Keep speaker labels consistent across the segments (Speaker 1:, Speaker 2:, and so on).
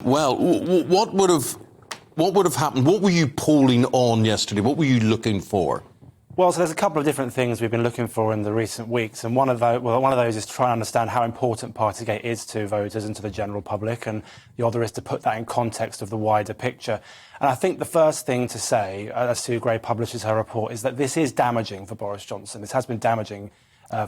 Speaker 1: Well, what would have happened? What were you polling on yesterday? What were you looking for?
Speaker 2: Well, so there's a couple of different things we've been looking for in the recent weeks, and one of those is to try and understand how important Partygate is to voters and to the general public, and the other is to put that in context of the wider picture. And I think the first thing to say, as Sue Gray publishes her report, is that this is damaging for Boris Johnson. This has been damaging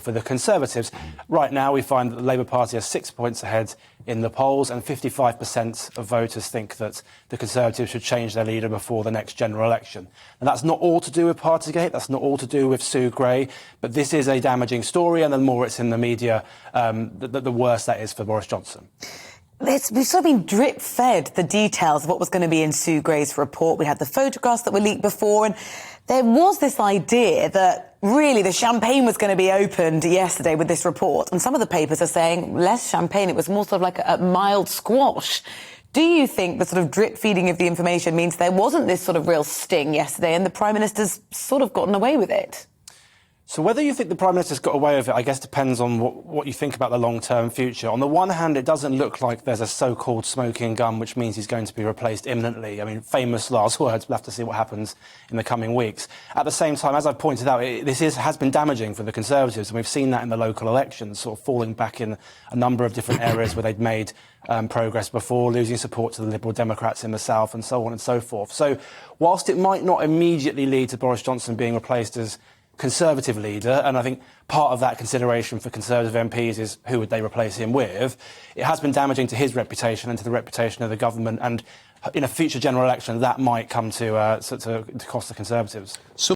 Speaker 2: for the Conservatives. Right now, we find that the Labour Party are 6 points ahead in the polls, and 55% of voters think that the Conservatives should change their leader before the next general election. And that's not all to do with Partygate, that's not all to do with Sue Gray, but this is a damaging story, and the more it's in the media, the worse that is for Boris Johnson.
Speaker 3: We've sort of been drip-fed the details of what was going to be in Sue Gray's report. We had the photographs that were leaked before, and there was this idea that really the champagne was going to be opened yesterday with this report. And some of the papers are saying less champagne, it was more sort of like a mild squash. Do you think the sort of drip-feeding of the information means there wasn't this sort of real sting yesterday and the Prime Minister's sort of gotten away with it?
Speaker 2: So whether you think the Prime Minister's got away with it, I guess, depends on what you think about the long-term future. On the one hand, it doesn't look like there's a so-called smoking gun, which means he's going to be replaced imminently. I mean, famous last words. We'll have to see what happens in the coming weeks. At the same time, as I've pointed out, has been damaging for the Conservatives, and we've seen that in the local elections, sort of falling back in a number of different areas where they'd made progress before, losing support to the Liberal Democrats in the South, and so on and so forth. So whilst it might not immediately lead to Boris Johnson being replaced as Conservative leader, and I think part of that consideration for Conservative MPs is who would they replace him with, it has been damaging to his reputation and to the reputation of the government, and in a future general election that might come to cost the Conservatives. So